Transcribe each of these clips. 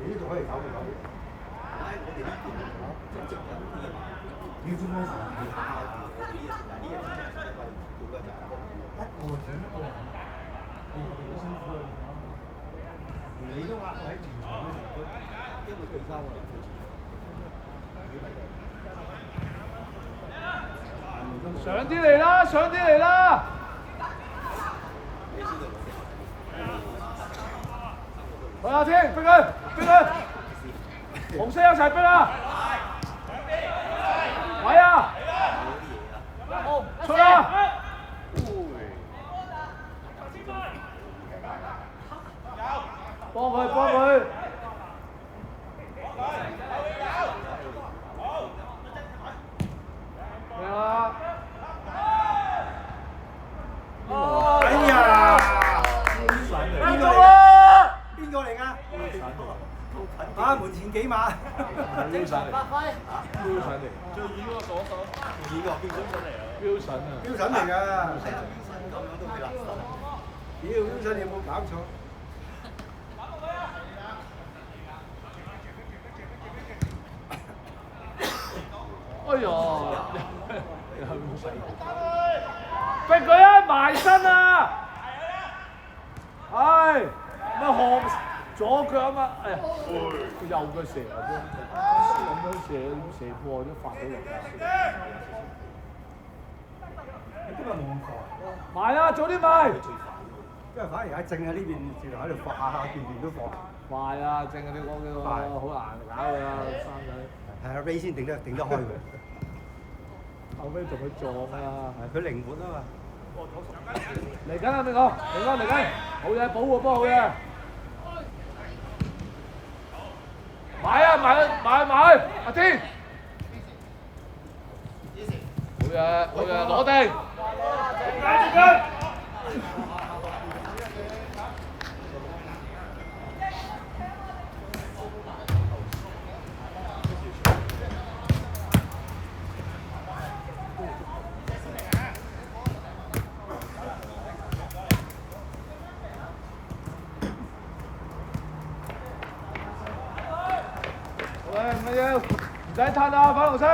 你呢度可以搞嘅搞嘅。要做咩事？一個整一個，你好辛苦啊！你都壓喺前場嘅時候，因為佢交我哋。上啲嚟啦！上啲嚟啦！去阿天，逼佢，逼佢！紅色一齊逼啊！位啊！出啦！幫佢，幫佢！咩啊？哎呀！邊個啊？邊個嚟㗎？啊！門前幾碼？正常發揮。標準嚟。最遠嗰個左手。遠個標準嚟啊！標準啊！標準嚟㗎。咁樣都幾垃圾。妖，標準你有冇搞錯？哎呀！逼佢啊！埋身啊！唉，乜學左腳啊嘛？哎呀，佢右腳射啊！咁樣射破都發到嚟啦！你今日冇咁快。埋啊！早啲埋！因為反而喺正喺呢邊，直頭喺度放下段都放。快啊！正啊！你講嘅好難搞㗎啦，三仔。係阿 Ray 先頂得開佢。後尾同佢撞啊！係佢靈活啊嘛。嚟緊啊！你講，嚟緊，好嘢，保護波好嘢。埋啊！埋！阿天。好嘢，攞定。唔緊要，唔使褪啊，粉紅色。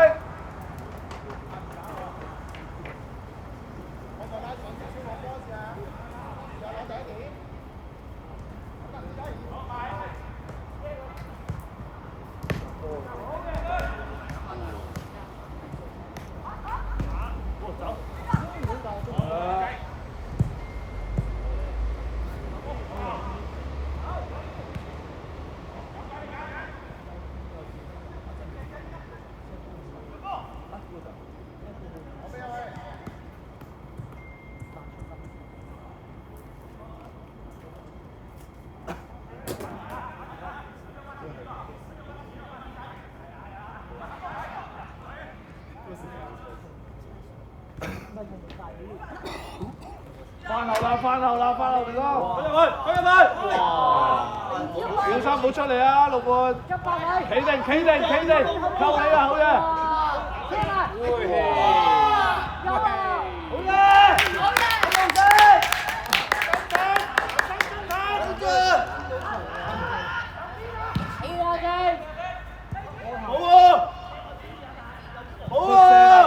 翻後啦，明哥！去入去！哇！小心唔好出嚟啊，6半！企定，扣你啊，好嘢！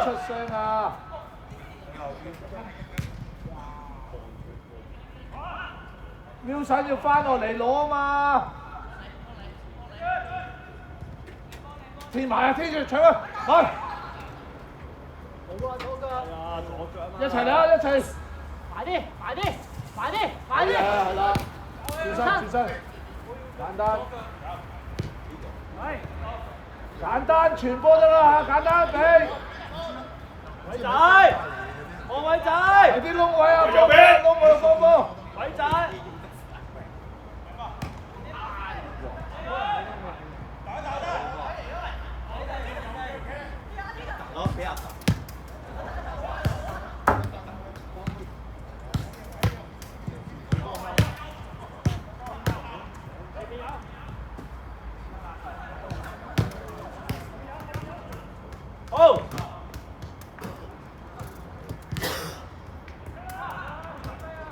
出聲啊！瞄準要翻落嚟攞啊嘛！貼埋啊，貼住搶啊！去！一齊嚟啊！一齊！埋啲！係啦！轉身！簡單傳波得啦嚇，簡單俾！偉仔！放位仔，喺啲窿位啊，放波，窿位放波。位仔。攞俾阿好。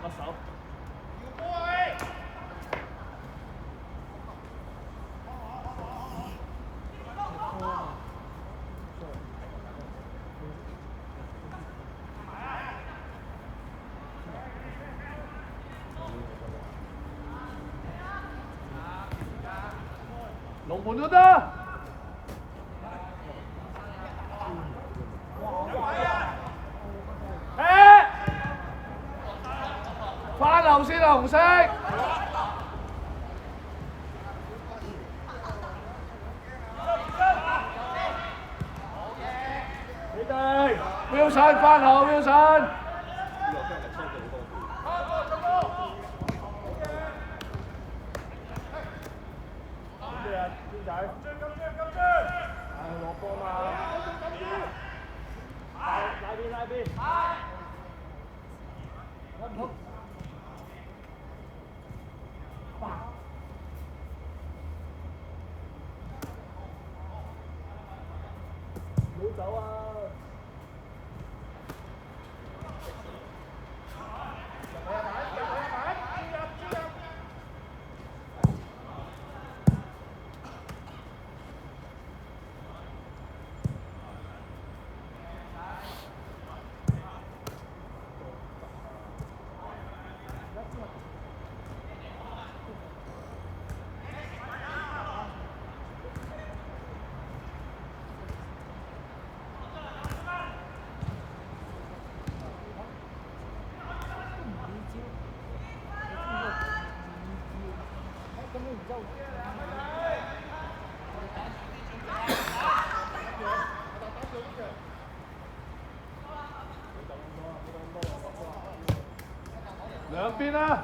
甩手。龍門都得。翻後先啊，紅色。你哋 Wilson 翻後 Wilson。邊仔？落波嘛！拉邊。唔好走啊！兩邊啦。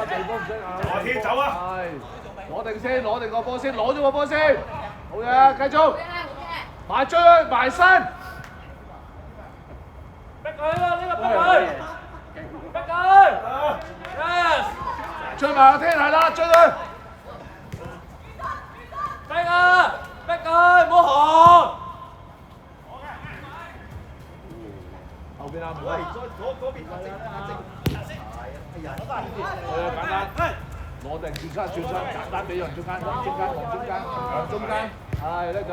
地波唔使硬。我天走啊！係，攞定先，攞定個波先，攞咗個波先。好嘢，繼續。埋追佢，埋身。逼佢啦！呢個逼佢，逼佢。Yes。追埋個天係啦，追佢。逼啊！逼佢，唔好行。後邊啊，唔喂，該。嗰邊簡單。攞定轉身，簡單俾人中間，望中間，係叻仔，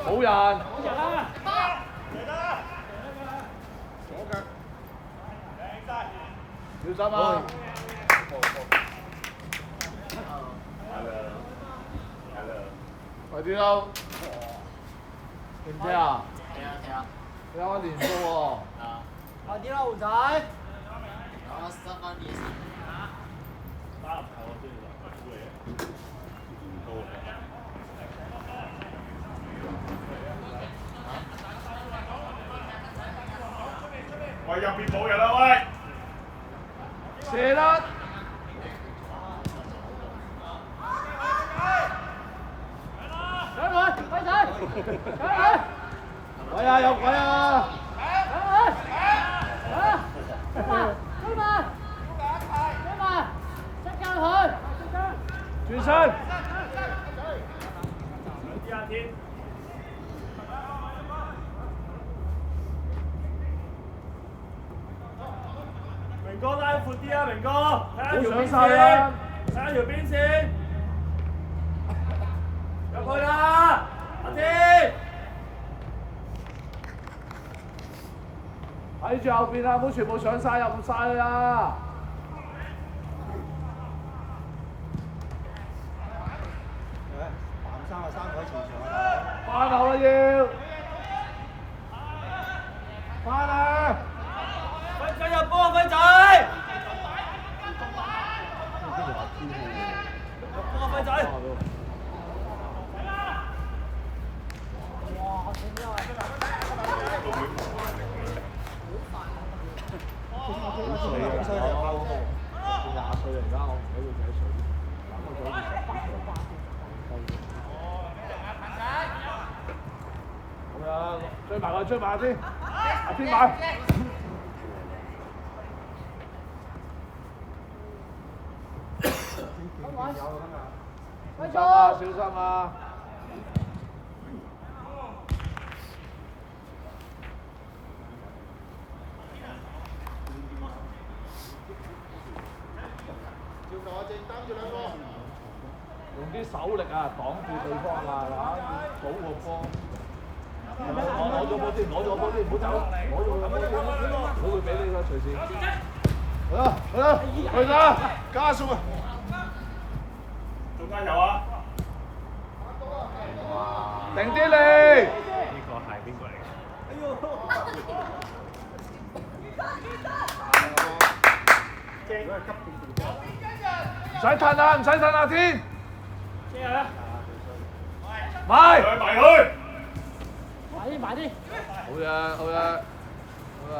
好人。小心啊！快啲啦！記唔記啊？你啱啱連數喎。快啲啦，豪仔！喂，入邊冇人啦，喂！射啦！上來，快仔！上來！鬼啊！有鬼啊！轉身！明哥拉闊啲啊，明哥，睇下條邊上晒啦線，睇下條邊線，入去啦，阿天！睇住後邊啊，唔好全部上晒入晒啊！佢而家我唔俾佢仔水，攬我咗好啊，追埋佢，追埋先，阿天埋。小心啊！用啲手力啊，擋住對方啊，嚇，補個波。攞咗波先，攞咗波先，唔好走，攞咗個波先，我會俾你㗎，隨時。去啦，去啦，去啦，加速啊！中間有啊！定啲嚟！呢個係邊個嚟嘅？唔使褪啊，唔使褪啊，天！埋！埋佢！埋啲。好嘢，好嘢，好啊！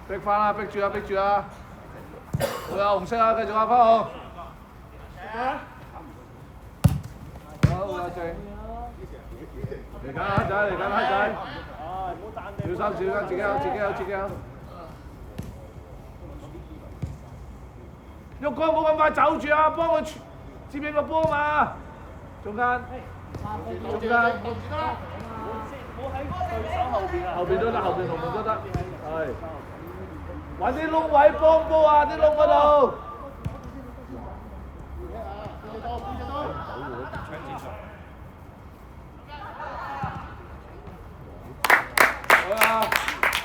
逼翻啦，逼住啊，逼住啊！好啊，紅色啊，繼續啊，花紅。好啊，正。嚟緊黑仔，嚟緊黑仔。小心小心，自己有自己有自己有。喐哥冇咁快走住啊，幫佢接應個波嘛。中間，中間。後邊都得，後邊同門都得，係。揾啲窿位幫波啊！啲窿嗰度。好啊！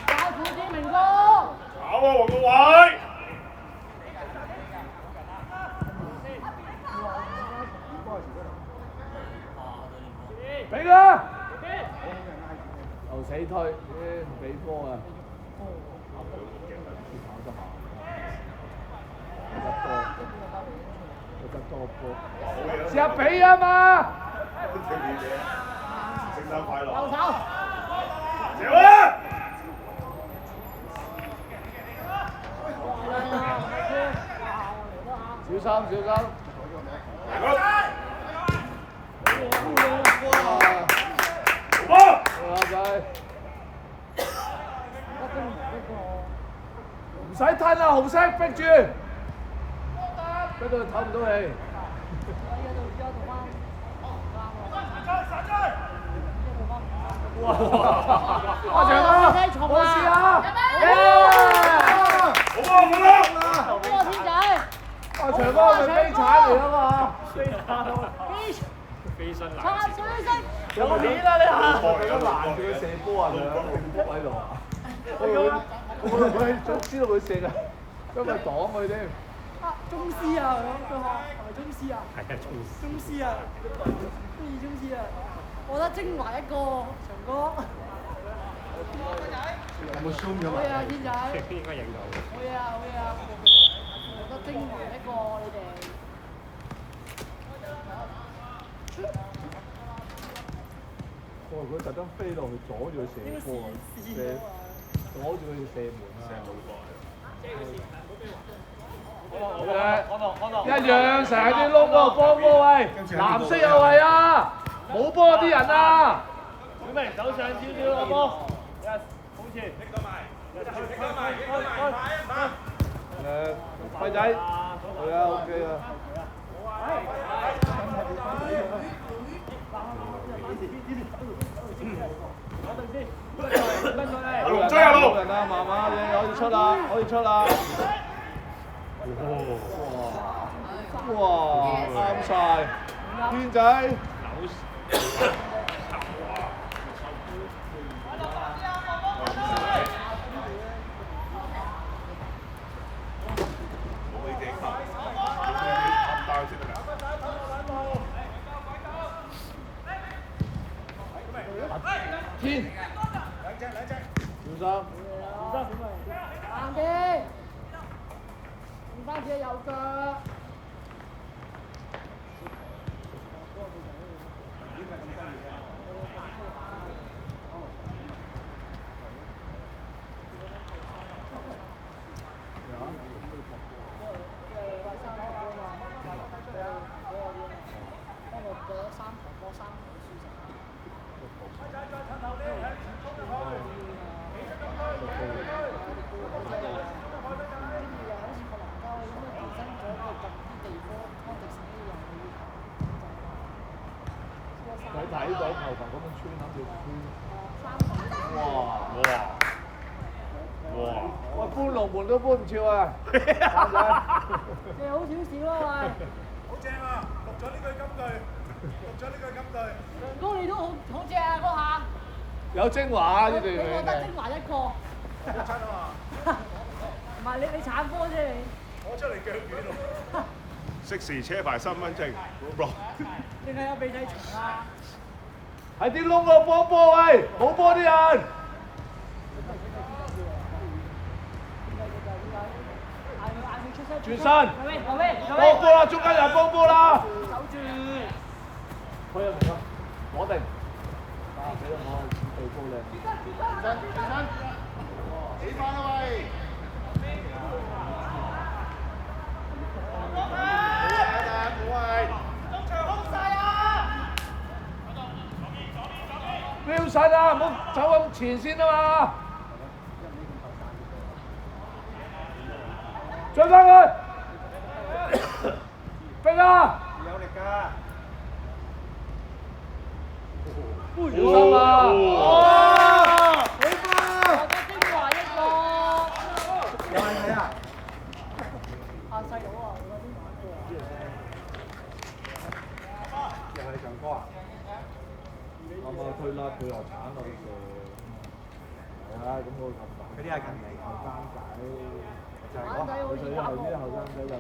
加苦啲明哥。搞啊，黃國偉！俾佢！又死推，唔俾波啊！試下俾啊嘛！聖誕快樂！右手。走啊！小心小心！唔使吞啊，紅色逼住，逼到佢唞唔到氣。哇！阿長啊，我試下。好啊，好啦！好啊，天仔。阿長哥係咪飛鏟嚟啊嘛？飛身擦水色。有面啊你嚇！佢都攔住佢射波啊，佢喺度啊！我想知道佢射啊，因為擋佢添。中師啊，佢話係咪中師啊？係啊，中師啊，中意中師啊！我覺得精華一個，長哥。有冇 zoom 咗好嘢啊，天仔！應該影到。好嘢啊，好嘢啊！我覺得精華一個，你哋。佢特登飛落去阻住佢射波啊！阻住佢射門啊！一樣成日啲窿嗰度幫波位，藍色又係啊！冇波啲人啊！小明走上少少個波，好似拎到埋，輝仔，係啊 ，OK 啊。龍追啊龍！人啊，慢慢嘅可以出啦，可以出啦。哇！啱晒，天仔。天，小心，硬啲，用翻自己右腳。哇！哇！喂，搬龍門都搬唔跳啊！你好少少啊喂！好正啊！錄咗呢句金句，錄咗呢句金句。梁哥你都好正啊嗰下。有精華呢段你覺得精華一個？出啊嘛！唔係你鏟波啫你。我出嚟腳軟喎。適時車牌身份證。定係有鼻涕蟲啊？喺啲窿度幫波喂，冇波啲人。轉身，幫波啦，中間人幫波啦。守住。可以唔該，攞定。啊，俾我對高靚。轉身，起翻啦喂！標實啊，唔好走咁前先啊嘛！追翻佢！逼啊！有力㗎。小心啊！哇！好波！我覺得精華一個。有眼睇啊！啊細佬啊，我覺得精華一個。又係唱歌啊！啱啱推甩佢又鏟落去射，係啊，咁我咁大。嗰啲係近嚟後生仔，就係嗰眼仔好似打波。啲後生仔就要，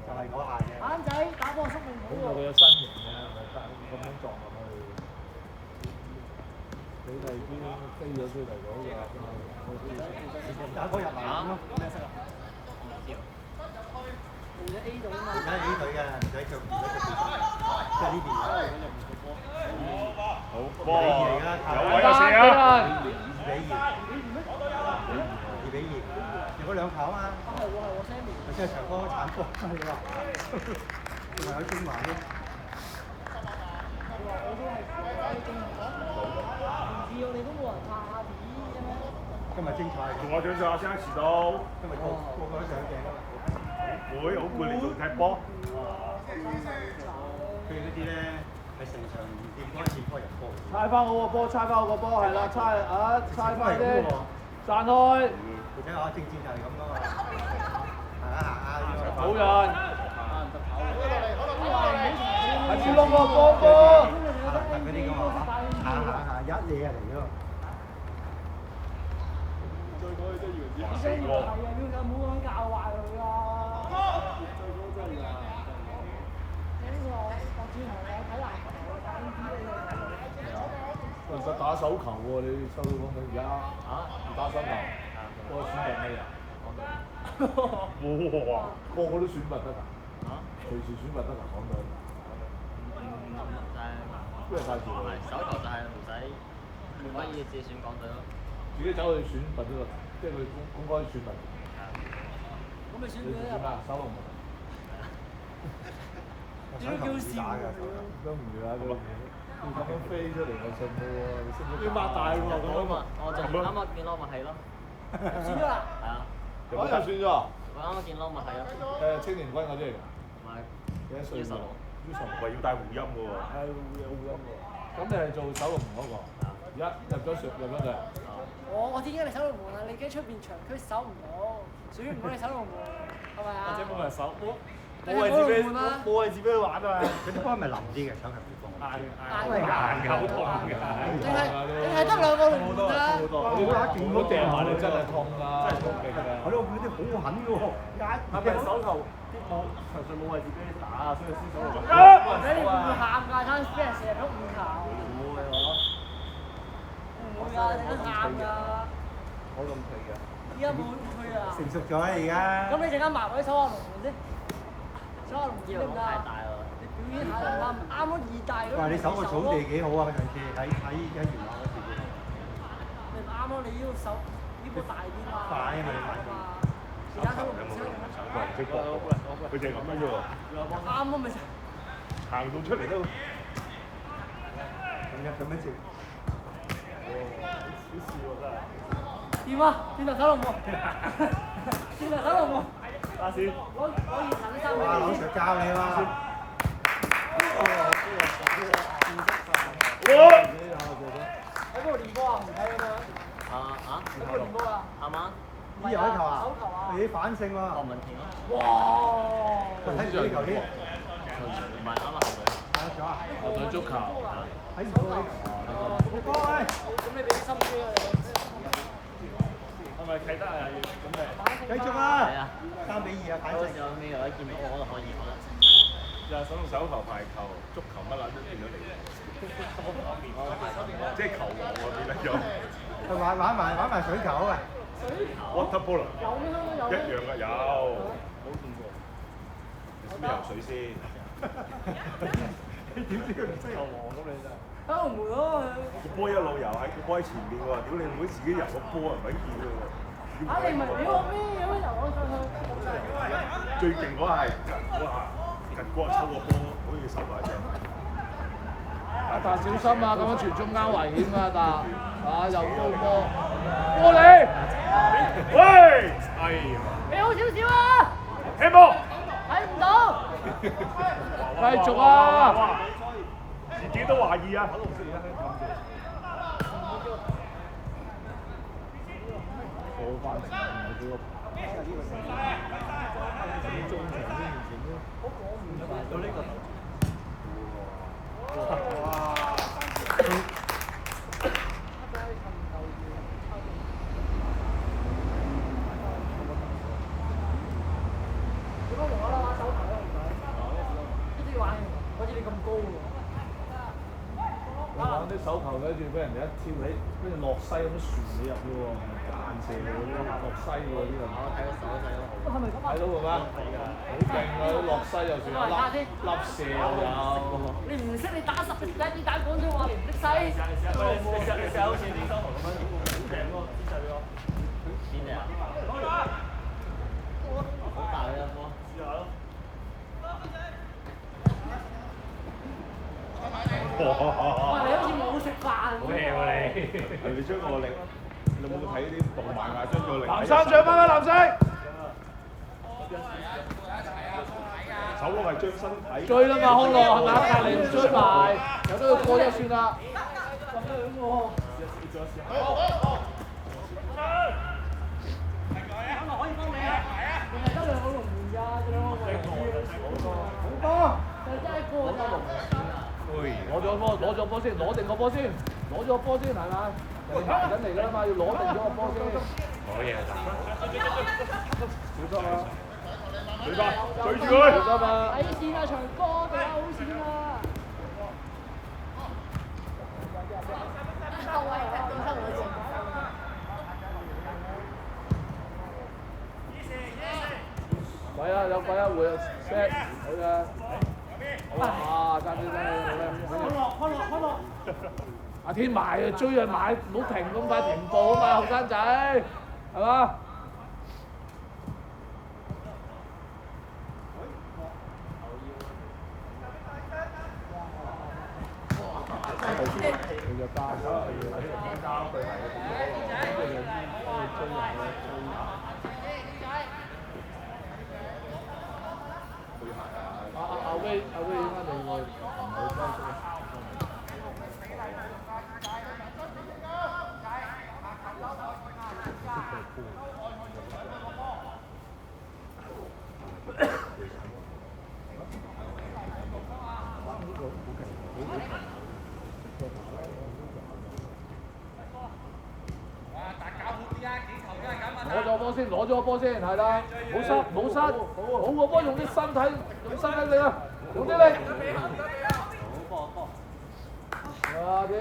就係嗰下嘅。眼仔打波速度好咁就佢喎。嘅身形啊，咪得咁樣撞落去。你哋啲飛咗出嚟嗰個，打波入埋咁咯。咩色啊？而家 A 隊啊嘛。而家 A 隊嘅，唔使著，即係呢邊。好波！有位有射啊！ 2-2，入嗰兩球啊嘛。係喎，Sammy。即係長哥鏟波，你話，仲係有精華添。我都係正常。唔知我哋都冇人拍下片啫咩？今日精彩。同我獎賞下先，遲到。今日個個都上鏡。會好攰，你仲踢波？佢嗰啲咧係成場唔掂波接波入波。猜翻好個波，猜翻好個波，係啦，猜翻啲，散開。而且我正戰就係咁噶嘛。行下冇人。喺小窿個波波。嗰啲咁啊，行一嘢嚟咗。四個。係啊，要冇咁教壞佢啊！呢個我轉頭我睇籃球，我打 NBA 其實打手球喎，你收到講緊而家打手球，個選拔咩啊？哇！個個都選拔得㗎，隨時選拔得㗎，講到。因為太遲啦。手球就係唔使冇乜嘢，自己選港隊咯。自己走去選拔呢個，即係佢公開選拔。咁咪選你佢選咩啊？手龍門。點都叫笑㗎？都唔會啊！都要咁樣飛出嚟我信喎，你識唔識？要擘大喎咁啊嘛！我就啱啱見到咪係咯。選咗啦？係啊，又選咗。我啱啱見到咪係咯。青年軍嗰啲嚟㗎。唔係幾多歲㗎？喂，要帶護陰嘅喎。係有護陰喎。咁你係做守龍門嗰個？而家入咗隊。我知嘅你守龍門啦，你驚出邊場區守唔到，屬於唔好你守龍門，係咪啊？或者冇人守，冇位置俾冇位置俾佢玩啊！佢啲波係咪腍啲嘅手球啲波？硬硬嘅好痛嘅。定係得兩個龍門㗎？如果掟埋你真係痛㗎，真係痛極㗎。係咯，佢啲好狠嘅喎，係咪手球啲冇場上冇位置俾你打啊？所以先手龍門。你會唔會喊㗎？睇俾人射入咗5球。唔會我。唔會㗎，你都喊㗎。好咁皮嘅。而家冇退啊。成熟咗啦而家。咁你陣間埋位守下龍門先，守下龍門得唔得啊？太大啦！你表演下啱啱咗2大嗰哇！你守個草地幾好啊！上次喺元朗嗰時。你唔啱咯，你要守呢個大啲嘛。快啊嘛！而家守龍門先。唔識搏，佢淨係咁樣啫喎。啱啊咪就。行到出嚟都咁樣接。點啊？轉頭守龍門。轉頭守龍門。打先。攞熱騰啲衫俾哇！老你 Sir 先。教你啦。我。波啊？唔睇咁樣。唔睇唔波啊？啱啱？呢有一球啊手球啊！你反勝喎。郭文田咯。哇！睇唔到呢球添。唔係啱啱後隊。睇得咗啊？後隊足球。睇唔到呢球。波喂！咁你俾啲心機啊！係咪啟德啊？咁咪繼續啊！係啊3-2啊，反勝。有咩有得見到我覺得可以，我覺得。就係手球、排球、足球乜撚都變咗嚟，即係球王喎變得咗。佢玩埋水球啊！ Water polo 有咩香港有？一樣㗎，有。冇見過。你識唔識游水先？你點知佢唔識游王咁你真係？喺澳門咯。個波一路游喺個波喺前面喎，屌你唔會自己游個波啊，唔係見㗎喎。啊！你唔係俾我咩咁樣游我上去？最勁嗰下係哇！近光抽個波，好似手埋一隻。阿達小心啊！咁樣傳中間危險啊！達又高波，過嚟！喂！哎呀！你好少少啊！聽波！睇唔到。繼續啊！自己都懷疑啊！我翻前唔係幾個。到呢個。點解無啦啦玩手球咧？呢啲玩好似你咁高喎。你玩啲手球跟住俾人哋一跳你，跟住落西咁旋你入嘅喎，唔係彈射嘅喎，落西嘅喎呢個。我睇個手勢咯。係咪咁啊？睇到嘅咩？好勁啊！落西又算，粒射又有。你唔識你打10隻仔，你打廣州話你唔識西。你試下好似李生豪咁樣，好平喎，姿勢俾我。邊隻啊？好大嘅波，試下咯。哇！你好似冇食飯。好 hea 喎你！係你將個力，你有冇睇啲動漫啊？將個力。藍生上翻啦，藍生！手攞係將身體。追啦嘛，康樂係咪？隔離唔追埋，由得佢過咗算啦。咁樣喎。可以幫你啊！淨係得兩個龍門㗎，兩個位置。好多，就真係過咗。攞咗波，攞咗波先，攞定個波先，攞咗個波先係嘛？人哋埋緊嚟㗎啦嘛，要攞定咗個波先。好嘢啊！小心啊！追翻，追住佢！小心啊！睇線啊，長哥，對好線啊！後衞啊，變身我先。鬼啊！有鬼啊！會 set 好嘅。哇！爭啲開落！阿天埋啊，追啊買，唔好停咁快停步啊嘛，後生仔，係嘛？佢就加咗，加佢阿威應該另外唔好收縮。攞咗個波先，攞咗個波先，係啦，冇失，冇失，好個波用啲身體，用身體力啊，用啲力。啊啲。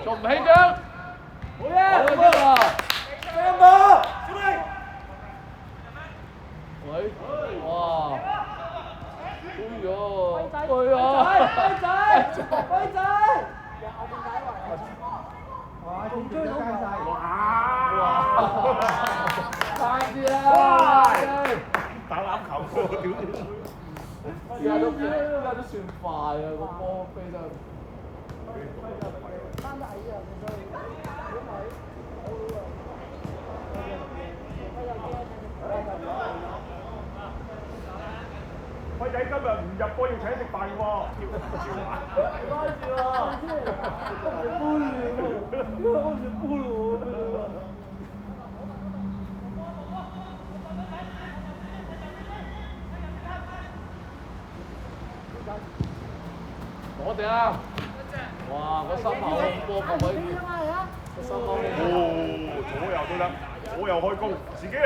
仲唔起腳？好嘢！好波啊！上波！喂！哇！哎呦！輝仔！哇！仲追到晒！哇！快啲啦！打籃球喎，屌你！而家都算快啊！個波飛得〜生得矮啊，所以如果輝仔今日唔入波要請食飯喎，關注啊！我是不如。攞定啊！哇！個心口波個位，個心口哦，左右都得，左右開弓，自己嚟。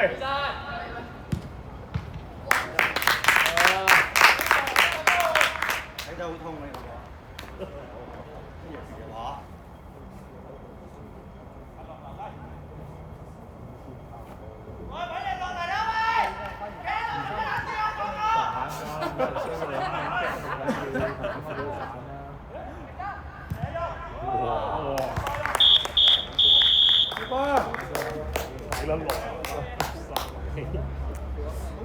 睇得好痛你個。哇！幾撚耐啊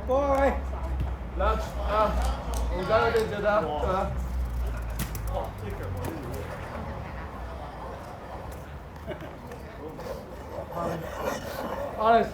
？Boy，來啊！我剛剛就覺得，Alex。